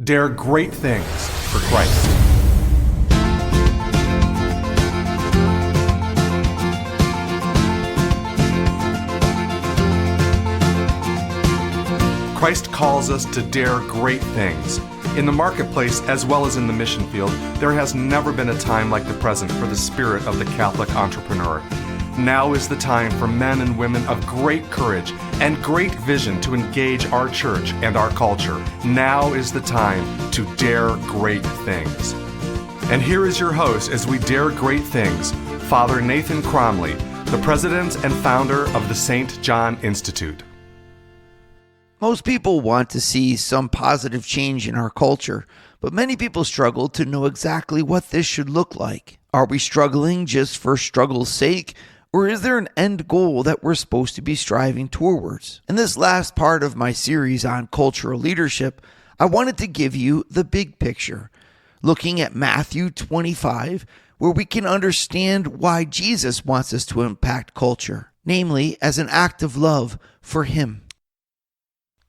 Dare great things for Christ. Christ calls us to dare great things. In the marketplace, as well as in the mission field, there has never been a time like the present for the spirit of the Catholic entrepreneur. Now is the time for men and women of great courage and great vision to engage our church and our culture. Now is the time to dare great things. And here is your host as we dare great things, Father Nathan Cromley, the president and founder of the St. John Institute. Most people want to see some positive change in our culture, but many people struggle to know exactly what this should look like. Are we struggling just for struggle's sake, or is there an end goal that we're supposed to be striving towards? In this last part of my series on cultural leadership, I wanted to give you the big picture, looking at Matthew 25, where we can understand why Jesus wants us to impact culture, namely as an act of love for Him.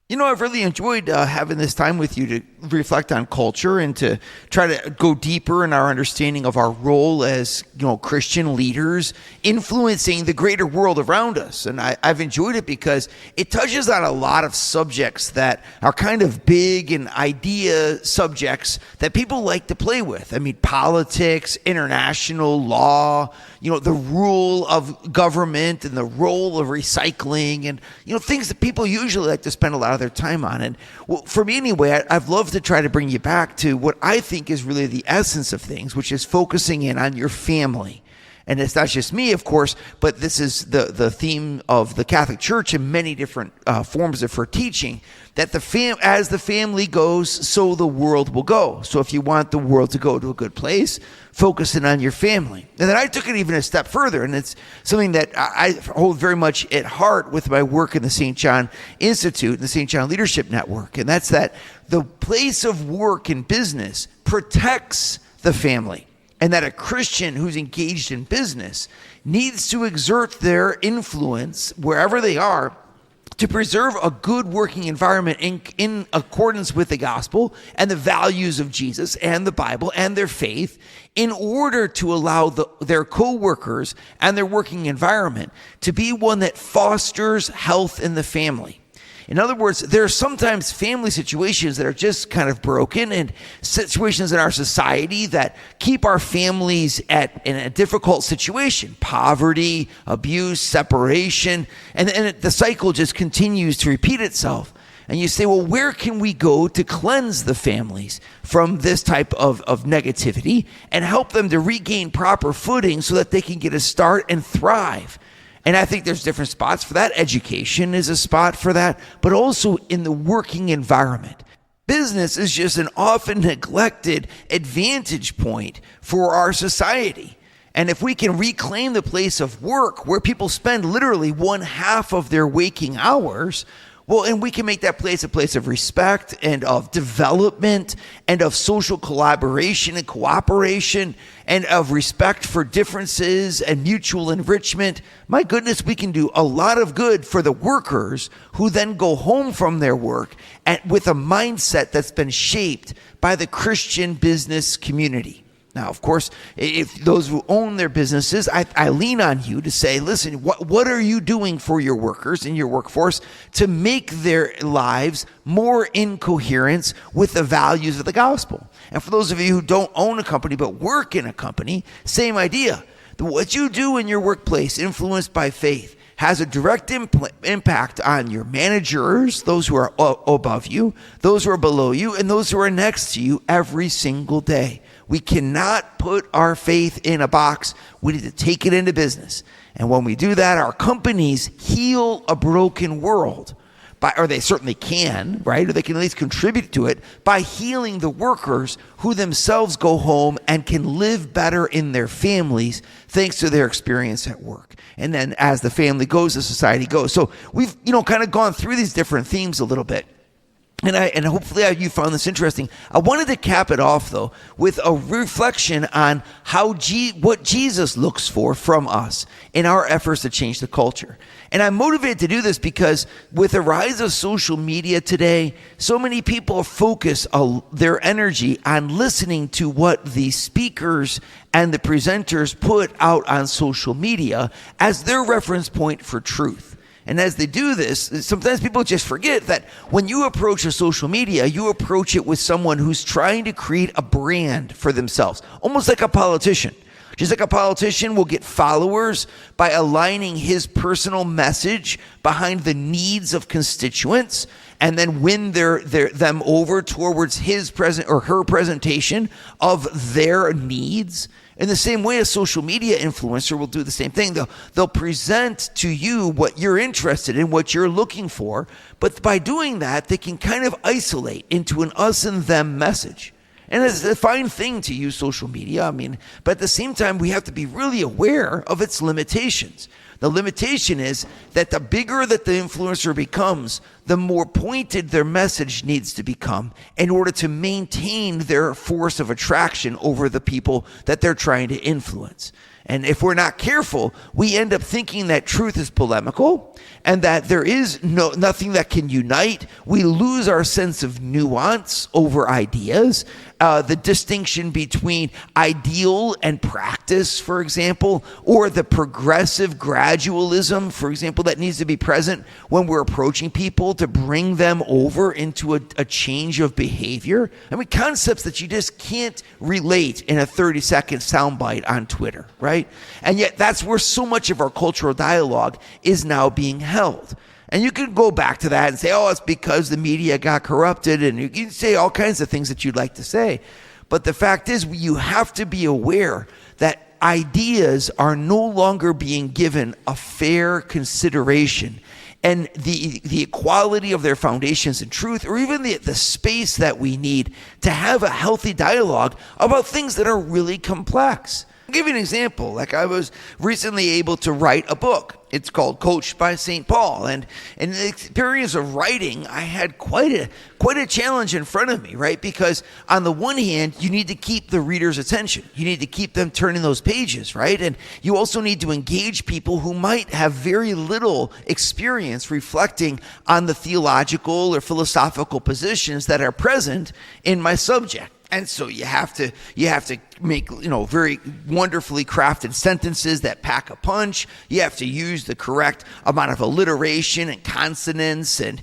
You know, I've really enjoyed having this time with you to reflect on culture and to try to go deeper in our understanding of our role as, Christian leaders influencing the greater world around us. And I've enjoyed it because it touches on a lot of subjects that are kind of big and idea subjects that people like to play with. I mean, politics, international law, the rule of government and the role of recycling and, things that people usually like to spend a lot of their time on. And well, for me anyway, I've loved to try to bring you back to what I think is really the essence of things, which is focusing in on your family. And it's not just me, of course, but this is the theme of the Catholic Church in many different forms of her teaching, that as the family goes, so the world will go. So if you want the world to go to a good place, focusing on your family. And then I took it even a step further, and it's something that I hold very much at heart with my work in the St. John Institute and the St. John Leadership Network, and that's that the place of work and business protects the family. And that a Christian who's engaged in business needs to exert their influence wherever they are to preserve a good working environment in accordance with the gospel and the values of Jesus and the Bible and their faith, in order to allow their co-workers and their working environment to be one that fosters health in the family. In other words, there are sometimes family situations that are just kind of broken, and situations in our society that keep our families in a difficult situation. Poverty, abuse, separation, and the cycle just continues to repeat itself. And you say, well, where can we go to cleanse the families from this type of negativity and help them to regain proper footing so that they can get a start and thrive? And I think there's different spots for that. Education is a spot for that, but also in the working environment. Business is just an often neglected advantage point for our society. And if we can reclaim the place of work where people spend literally one half of their waking hours, well, and we can make that place a place of respect and of development and of social collaboration and cooperation and of respect for differences and mutual enrichment. My goodness, we can do a lot of good for the workers who then go home from their work with a mindset that's been shaped by the Christian business community. Now, of course, if those who own their businesses, I lean on you to say, listen, what are you doing for your workers and your workforce to make their lives more in coherence with the values of the gospel? And for those of you who don't own a company but work in a company, same idea. What you do in your workplace, influenced by faith, has a direct impact on your managers, those who are above you, those who are below you, and those who are next to you every single day. We cannot put our faith in a box. We need to take it into business. And when we do that, our companies heal a broken world. Or they certainly can, right? Or they can at least contribute to it by healing the workers who themselves go home and can live better in their families thanks to their experience at work. And then as the family goes, the society goes. So we've, kind of gone through these different themes a little bit. And hopefully you found this interesting. I wanted to cap it off, though, with a reflection on what Jesus looks for from us in our efforts to change the culture. And I'm motivated to do this because with the rise of social media today, so many people focus their energy on listening to what the speakers and the presenters put out on social media as their reference point for truth. And as they do this, sometimes people just forget that when you approach a social media, you approach it with someone who's trying to create a brand for themselves, almost like a politician. Just like a politician will get followers by aligning his personal message behind the needs of constituents and then win them over towards his present or her presentation of their needs. In the same way, a social media influencer will do the same thing. They'll present to you what you're interested in, what you're looking for, but by doing that, they can kind of isolate into an us and them message. And it's a fine thing to use social media, but at the same time, we have to be really aware of its limitations. The limitation is that the bigger that the influencer becomes, the more pointed their message needs to become in order to maintain their force of attraction over the people that they're trying to influence. And if we're not careful, we end up thinking that truth is polemical and that there is nothing that can unite. We lose our sense of nuance over ideas. The distinction between ideal and practice, for example, or the progressive gradualism, for example, that needs to be present when we're approaching people to bring them over into a change of behavior. Concepts that you just can't relate in a 30-second soundbite on Twitter, right? And yet that's where so much of our cultural dialogue is now being held. And you can go back to that and say, oh, it's because the media got corrupted, and you can say all kinds of things that you'd like to say. But the fact is, you have to be aware that ideas are no longer being given a fair consideration and the equality of their foundations in truth, or even the space that we need to have a healthy dialogue about things that are really complex. I'll give you an example. Like, I was recently able to write a book. It's called Coached by St. Paul. And in the experience of writing, I had quite a challenge in front of me, right? Because on the one hand, you need to keep the reader's attention. You need to keep them turning those pages, right? And you also need to engage people who might have very little experience reflecting on the theological or philosophical positions that are present in my subject. And so you have to make, very wonderfully crafted sentences that pack a punch. You have to use the correct amount of alliteration and consonants and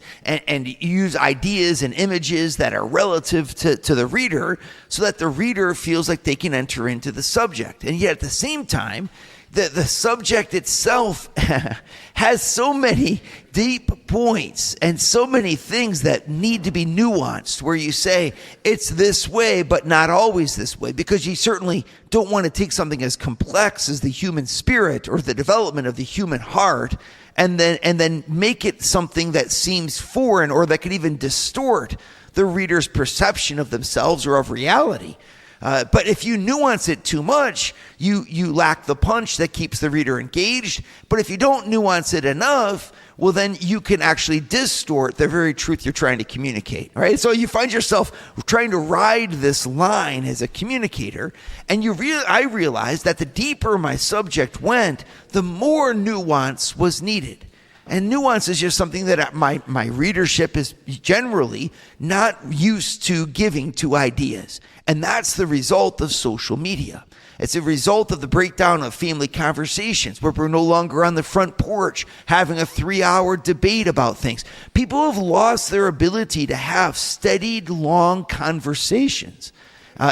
use ideas and images that are relative to the reader so that the reader feels like they can enter into the subject. And yet at the same time, the subject itself has so many deep points and so many things that need to be nuanced, where you say it's this way but not always this way, because you certainly don't want to take something as complex as the human spirit or the development of the human heart and then make it something that seems foreign or that could even distort the reader's perception of themselves or of reality. But if you nuance it too much, you lack the punch that keeps the reader engaged. But if you don't nuance it enough, well, then you can actually distort the very truth you're trying to communicate, right? So you find yourself trying to ride this line as a communicator, and I realized that the deeper my subject went, the more nuance was needed. And nuance is just something that my readership is generally not used to giving to ideas. And that's the result of social media. It's a result of the breakdown of family conversations, where we're no longer on the front porch having a 3-hour debate about things. People have lost their ability to have steadied, long conversations.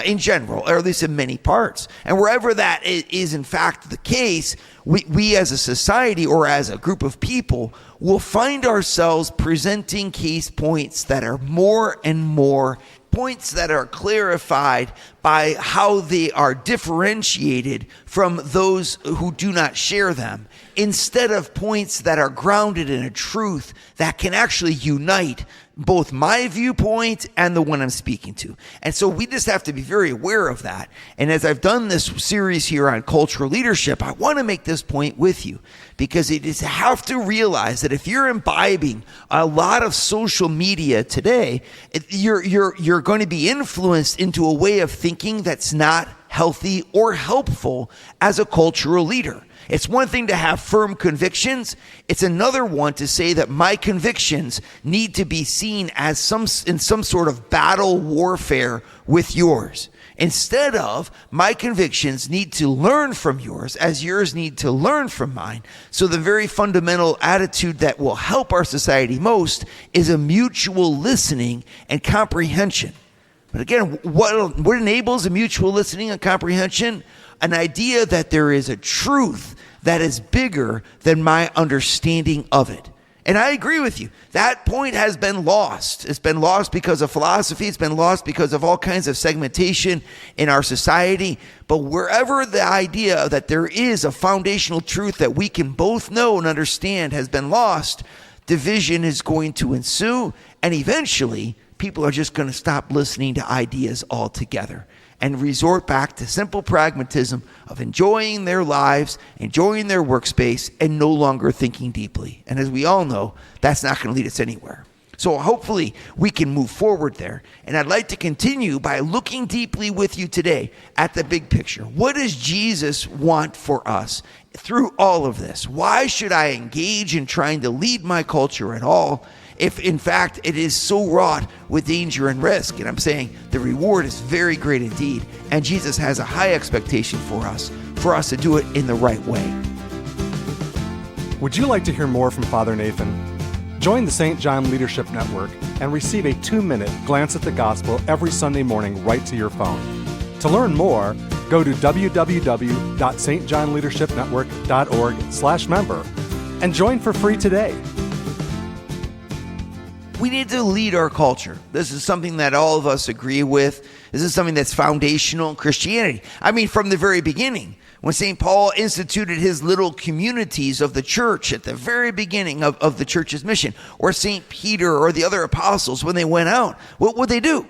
In general, or at least in many parts. And wherever that is in fact the case, we as a society or as a group of people will find ourselves presenting case points that are more and more points that are clarified by how they are differentiated from those who do not share them, instead of points that are grounded in a truth that can actually unite both my viewpoint and the one I'm speaking to. And so we just have to be very aware of that. And as I've done this series here on cultural leadership, I want to make this point with you, because it is have to realize that if you're imbibing a lot of social media today, you're going to be influenced into a way of thinking that's not healthy or helpful as a cultural leader. It's one thing to have firm convictions. It's another one to say that my convictions need to be seen as in some sort of battle warfare with yours. Instead of, my convictions need to learn from yours as yours need to learn from mine. So the very fundamental attitude that will help our society most is a mutual listening and comprehension. But again, what enables a mutual listening and comprehension? An idea that there is a truth that is bigger than my understanding of it. And I agree with you. That point has been lost. It's been lost because of philosophy. It's been lost because of all kinds of segmentation in our society. But wherever the idea that there is a foundational truth that we can both know and understand has been lost, division is going to ensue. And eventually, people are just going to stop listening to ideas altogether and resort back to simple pragmatism of enjoying their lives, enjoying their workspace, and no longer thinking deeply. And as we all know, that's not going to lead us anywhere. So hopefully we can move forward there. And I'd like to continue by looking deeply with you today at the big picture. What does Jesus want for us through all of this? Why should I engage in trying to lead my culture at all, if in fact it is so wrought with danger and risk? And I'm saying the reward is very great indeed, and Jesus has a high expectation for us to do it in the right way. Would you like to hear more from Father Nathan? Join the St. John Leadership Network and receive a 2-minute glance at the gospel every Sunday morning right to your phone. To learn more, go to www.stjohnleadershipnetwork.org/member and join for free today. We need to lead our culture. This is something that all of us agree with. This is something that's foundational in Christianity. I mean, from the very beginning, when St. Paul instituted his little communities of the church at the very beginning of the church's mission, or St. Peter or the other apostles, when they went out, what would they do?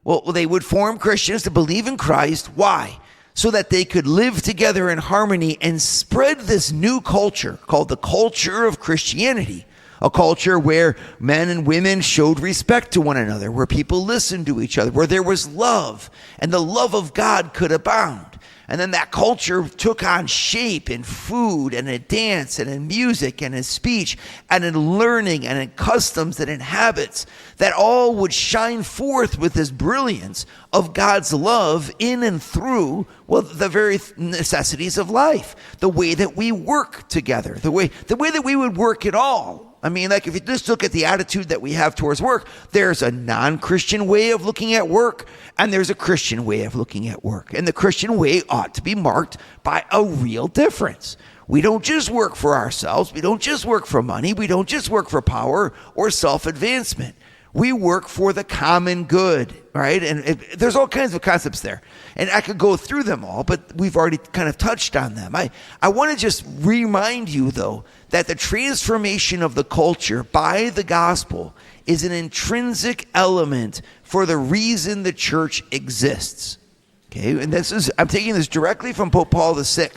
Well, they would form Christians to believe in Christ. Why? So that they could live together in harmony and spread this new culture called the culture of Christianity. A culture where men and women showed respect to one another, where people listened to each other, where there was love, and the love of God could abound. And then that culture took on shape in food and in dance and in music and in speech and in learning and in customs and in habits that all would shine forth with this brilliance of God's love in and through, well, the very necessities of life, the way that we work together, the way that we would work at all. I mean, like if you just look at the attitude that we have towards work, there's a non-Christian way of looking at work, and there's a Christian way of looking at work. And the Christian way ought to be marked by a real difference. We don't just work for ourselves. We don't just work for money. We don't just work for power or self-advancement. We work for the common good, right? And there's all kinds of concepts there. And I could go through them all, but we've already kind of touched on them. I want to just remind you, though, that the transformation of the culture by the gospel is an intrinsic element for the reason the church exists. Okay, and I'm taking this directly from Pope Paul VI.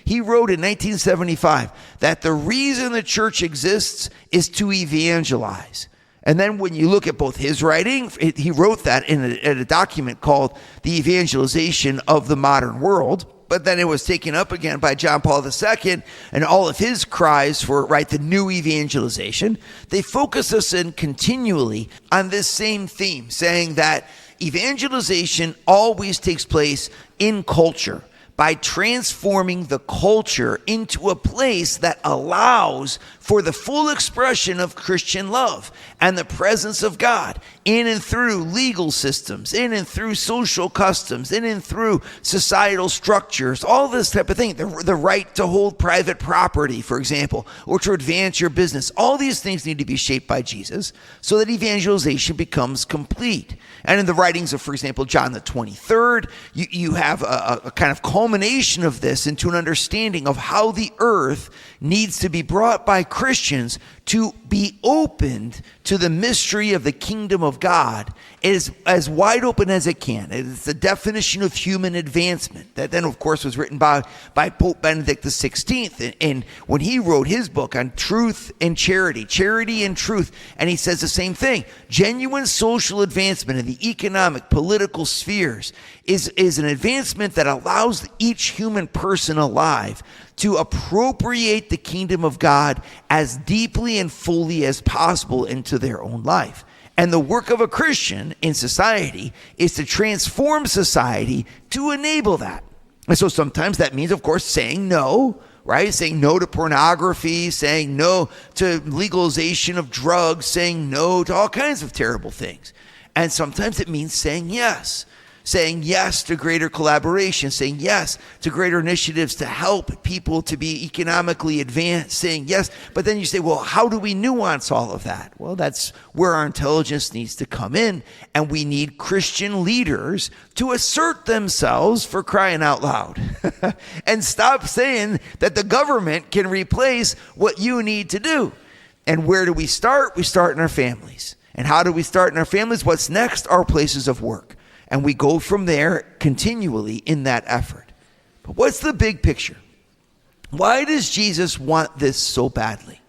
He wrote in 1975 that the reason the church exists is to evangelize. And then when you look at both his writing, he wrote that in a document called The Evangelization of the Modern World. But then it was taken up again by John Paul II and all of his cries for, the new evangelization. They focus us in continually on this same theme, saying that evangelization always takes place in culture, by transforming the culture into a place that allows for the full expression of Christian love and the presence of God in and through legal systems, in and through social customs, in and through societal structures, all this type of thing. The right to hold private property, for example, or to advance your business. All these things need to be shaped by Jesus so that evangelization becomes complete. And in the writings of, for example, John the 23rd, you have a kind of culmination of this into an understanding of how the earth needs to be brought by Christians to be opened to the mystery of the kingdom of God is as wide open as it can. It's the definition of human advancement that then, of course, was written by Pope Benedict XVI. And when he wrote his book on truth and charity and truth, and he says the same thing. Genuine social advancement in the economic, political spheres is an advancement that allows each human person alive to appropriate the kingdom of God as deeply and fully as possible into their own life. And the work of a Christian in society is to transform society to enable that. And so sometimes that means, of course, saying no, right? Saying no to pornography, saying no to legalization of drugs, saying no to all kinds of terrible things. And sometimes it means saying yes to greater collaboration, saying yes to greater initiatives to help people to be economically advanced, saying yes. But then you say, well, how do we nuance all of that? Well, that's where our intelligence needs to come in, and we need Christian leaders to assert themselves, for crying out loud, and stop saying that the government can replace what you need to do. And where do we start? We start in our families. And how do we start in our families? What's next? Our places of work. And we go from there continually in that effort. But what's the big picture? Why does Jesus want this so badly?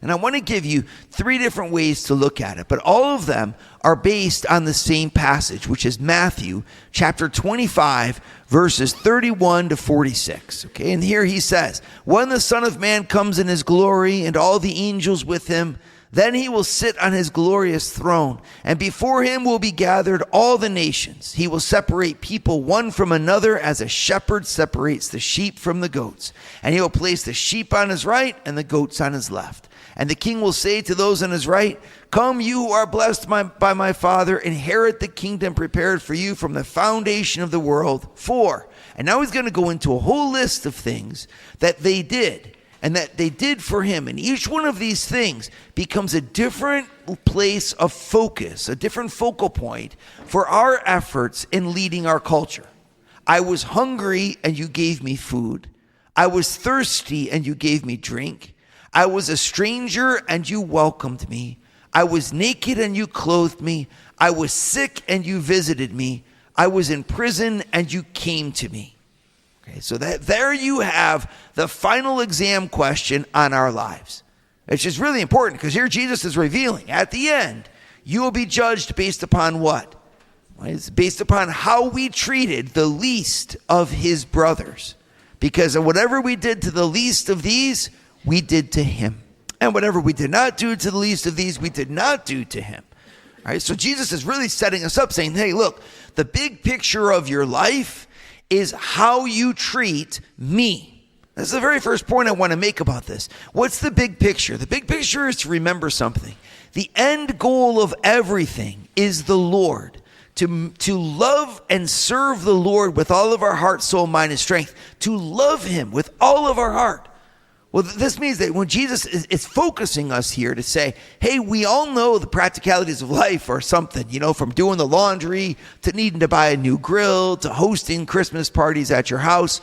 And I want to give you 3 different ways to look at it, but all of them are based on the same passage, which is Matthew chapter 25, verses 31 to 46. Okay, and here he says, when the Son of Man comes in his glory and all the angels with him, then he will sit on his glorious throne, and before him will be gathered all the nations. He will separate people one from another as a shepherd separates the sheep from the goats. And he will place the sheep on his right and the goats on his left. And the king will say to those on his right, come, you who are blessed by my Father, inherit the kingdom prepared for you from the foundation of the world. And now he's going to go into a whole list of things that they did. And that they did for him. And each one of these things becomes a different place of focus, a different focal point for our efforts in leading our culture. I was hungry and you gave me food. I was thirsty and you gave me drink. I was a stranger and you welcomed me. I was naked and you clothed me. I was sick and you visited me. I was in prison and you came to me. Okay, so that there you have the final exam question on our lives. It's just really important because here Jesus is revealing at the end, you will be judged based upon what? It's based upon how we treated the least of his brothers. Because of whatever we did to the least of these, we did to him. And whatever we did not do to the least of these, we did not do to him. All right, so Jesus is really setting us up saying, hey, look, the big picture of your life is how you treat me. That's the very first point I want to make about this. What's the big picture? The big picture is to remember something. The end goal of everything is the Lord. To love and serve the Lord with all of our heart, soul, mind, and strength. To love him with all of our heart. Well, this means that when Jesus is focusing us here to say, hey, we all know the practicalities of life or something, from doing the laundry to needing to buy a new grill to hosting Christmas parties at your house.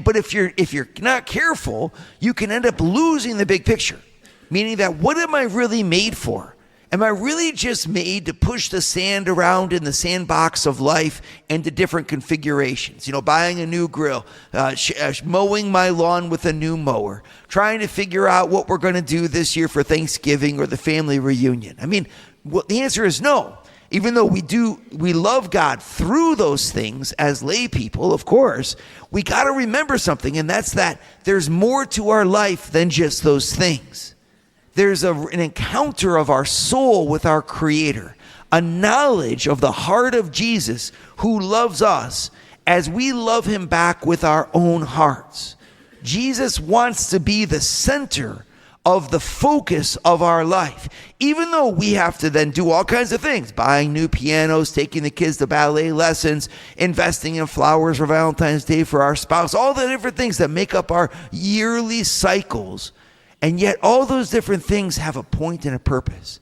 But if you're not careful, you can end up losing the big picture, meaning that what am I really made for? Am I really just made to push the sand around in the sandbox of life into different configurations? Buying a new grill, mowing my lawn with a new mower, trying to figure out what we're going to do this year for Thanksgiving or the family reunion. I mean, the answer is no. Even though we love God through those things as lay people, of course, we got to remember something, and that's that there's more to our life than just those things. There's an encounter of our soul with our Creator, a knowledge of the heart of Jesus who loves us as we love him back with our own hearts. Jesus wants to be the center of the focus of our life, even though we have to then do all kinds of things, buying new pianos, taking the kids to ballet lessons, investing in flowers for Valentine's Day for our spouse, all the different things that make up our yearly cycles. And yet all those different things have a point and a purpose.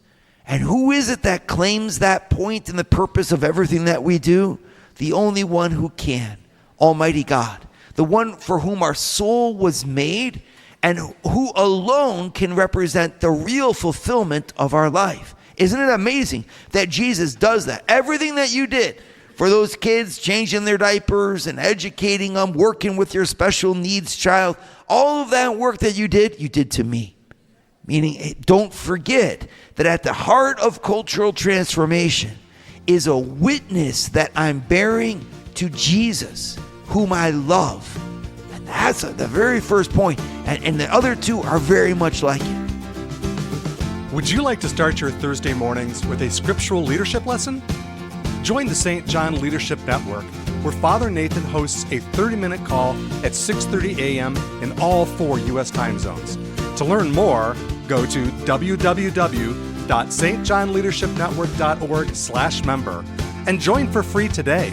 And who is it that claims that point and the purpose of everything that we do? The only one who can, Almighty God. The one for whom our soul was made and who alone can represent the real fulfillment of our life. Isn't it amazing that Jesus does that? Everything that you did for those kids, changing their diapers and educating them, working with your special needs child, all of that work that you did to me. Meaning, don't forget that at the heart of cultural transformation is a witness that I'm bearing to Jesus, whom I love. And that's the very first point. And the other two are very much like it. Would you like to start your Thursday mornings with a scriptural leadership lesson? Join the St. John Leadership Network, where Father Nathan hosts a 30-minute call at 6:30 a.m. in all 4 U.S. time zones. To learn more, go to www.stjohnleadershipnetwork.org/member and join for free today.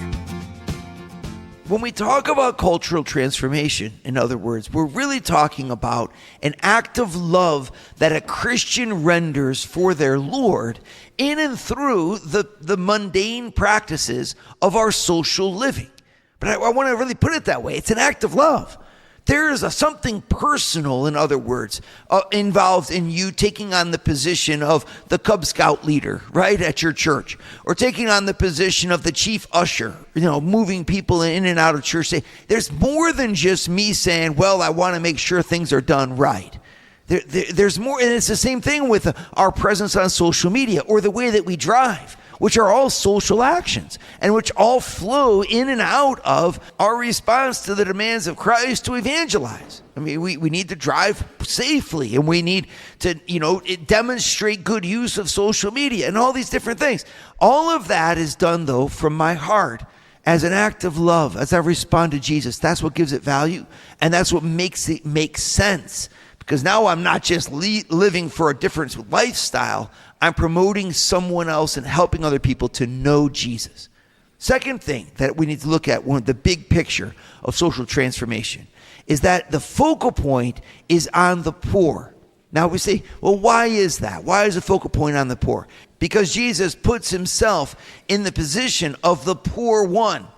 When we talk about cultural transformation, in other words, we're really talking about an act of love that a Christian renders for their Lord in and through the mundane practices of our social living. But I want to really put it that way. It's an act of love. There is something personal, in other words, involved in you taking on the position of the Cub Scout leader, right, at your church, or taking on the position of the chief usher, moving people in and out of church. There's more than just me saying, well, I want to make sure things are done right. There's more, and it's the same thing with our presence on social media or the way that we drive, which are all social actions and which all flow in and out of our response to the demands of Christ to evangelize. I mean, we need to drive safely, and we need to, demonstrate good use of social media and all these different things. All of that is done, though, from my heart as an act of love, as I respond to Jesus. That's what gives it value, and that's what makes it make sense. Because now I'm not just living for a different lifestyle. I'm promoting someone else and helping other people to know Jesus. Second thing that we need to look at, the big picture of social transformation, is that the focal point is on the poor. Now we say, well, why is that? Why is the focal point on the poor? Because Jesus puts himself in the position of the poor one.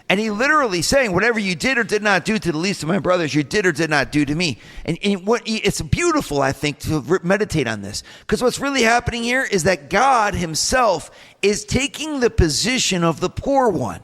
And he literally saying, whatever you did or did not do to the least of my brothers, you did or did not do to me. And it's beautiful, I think, to meditate on this. Because what's really happening here is that God himself is taking the position of the poor one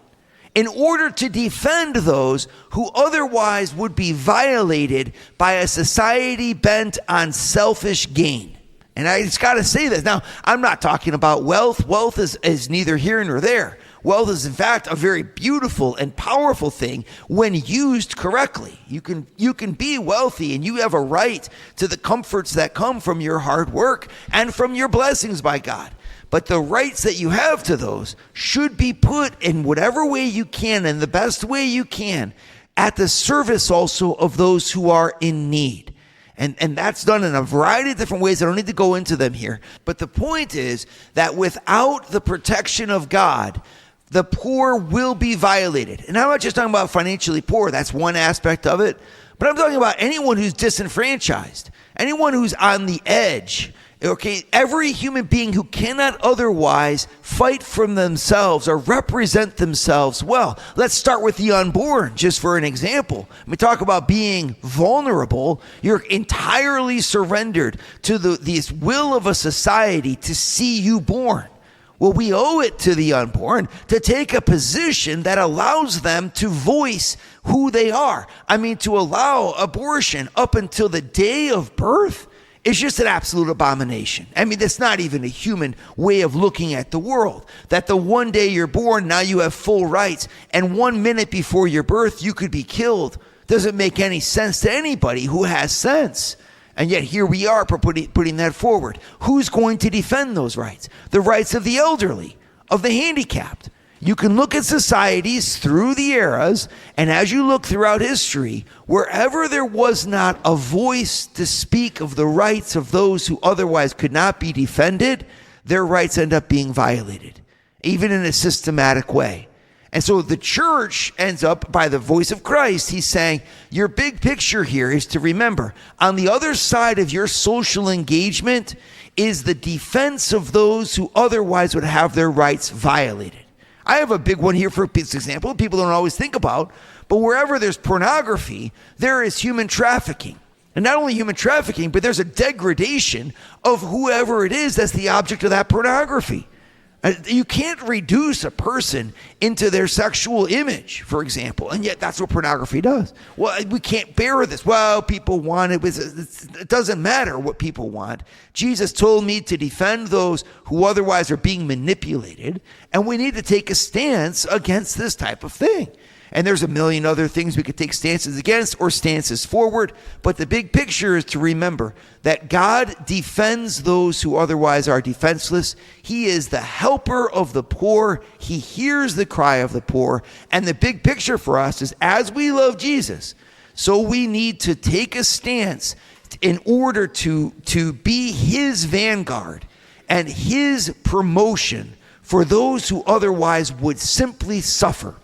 in order to defend those who otherwise would be violated by a society bent on selfish gain. And I just got to say this. Now, I'm not talking about wealth. Wealth is neither here nor there. Wealth is, in fact, a very beautiful and powerful thing when used correctly. You can be wealthy, and you have a right to the comforts that come from your hard work and from your blessings by God. But the rights that you have to those should be put in whatever way you can, in the best way you can, at the service also of those who are in need. And that's done in a variety of different ways. I don't need to go into them here. But the point is that without the protection of God, the poor will be violated. And I'm not just talking about financially poor. That's one aspect of it. But I'm talking about anyone who's disenfranchised, anyone who's on the edge. Okay, every human being who cannot otherwise fight for themselves or represent themselves well. Let's start with the unborn, just for an example. We talk about being vulnerable. You're entirely surrendered to this will of a society to see you born. Well, we owe it to the unborn to take a position that allows them to voice who they are. I mean, to allow abortion up until the day of birth is just an absolute abomination. I mean, that's not even a human way of looking at the world. That the one day you're born, now you have full rights, and 1 minute before your birth, you could be killed. Doesn't make any sense to anybody who has sense. And yet here we are putting that forward. Who's going to defend those rights? The rights of the elderly, of the handicapped. You can look at societies through the eras, and as you look throughout history, wherever there was not a voice to speak of the rights of those who otherwise could not be defended, their rights end up being violated, even in a systematic way. And so the church ends up, by the voice of Christ, he's saying, your big picture here is to remember, on the other side of your social engagement is the defense of those who otherwise would have their rights violated. I have a big one here for this example people don't always think about, but wherever there's pornography, there is human trafficking. And not only human trafficking, but there's a degradation of whoever it is that's the object of that pornography. You can't reduce a person into their sexual image, for example, and yet that's what pornography does. Well, we can't bear this. Well, people want it. It doesn't matter what people want. Jesus told me to defend those who otherwise are being manipulated, and we need to take a stance against this type of thing. And there's a million other things we could take stances against or stances forward. But the big picture is to remember that God defends those who otherwise are defenseless. He is the helper of the poor. He hears the cry of the poor. And the big picture for us is, as we love Jesus, so we need to take a stance in order to be his vanguard and his promotion for those who otherwise would simply suffer.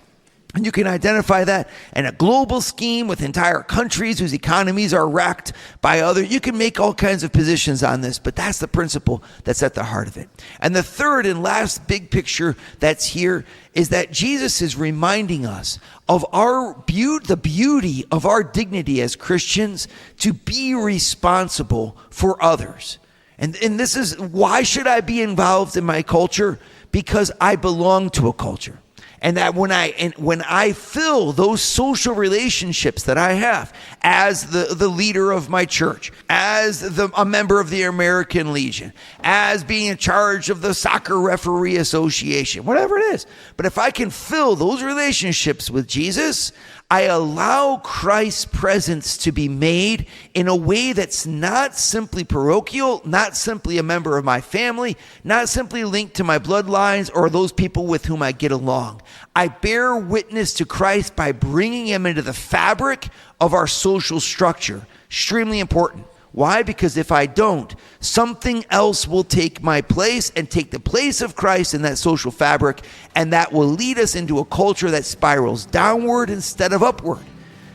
And you can identify that in a global scheme with entire countries whose economies are wrecked by other. You can make all kinds of positions on this, but that's the principle that's at the heart of it. And the third and last big picture that's here is that Jesus is reminding us of the beauty of our dignity as Christians to be responsible for others. And this is, why should I be involved in my culture? Because I belong to a culture. And that when I fill those social relationships that I have as the leader of my church, as a member of the American Legion, as being in charge of the Soccer Referee Association, whatever it is. But if I can fill those relationships with Jesus, I allow Christ's presence to be made in a way that's not simply parochial, not simply a member of my family, not simply linked to my bloodlines or those people with whom I get along. I bear witness to Christ by bringing him into the fabric of our social structure. Extremely important. Why? Because if I don't, something else will take my place and take the place of Christ in that social fabric, and that will lead us into a culture that spirals downward instead of upward.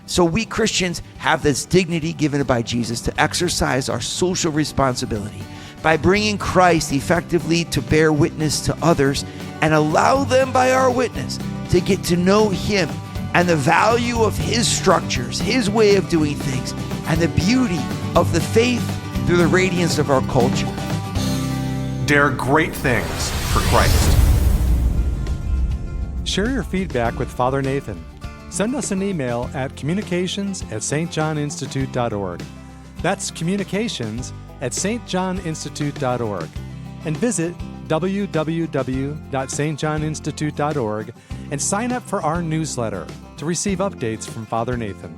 So we Christians have this dignity given by Jesus to exercise our social responsibility by bringing Christ effectively to bear witness to others and allow them by our witness to get to know him and the value of his structures, his way of doing things, and the beauty of the faith through the radiance of our culture. Dare great things for Christ. Share your feedback with Father Nathan. Send us an email at communications@stjohninstitute.org. That's communications@stjohninstitute.org. And visit www.stjohninstitute.org and sign up for our newsletter to receive updates from Father Nathan.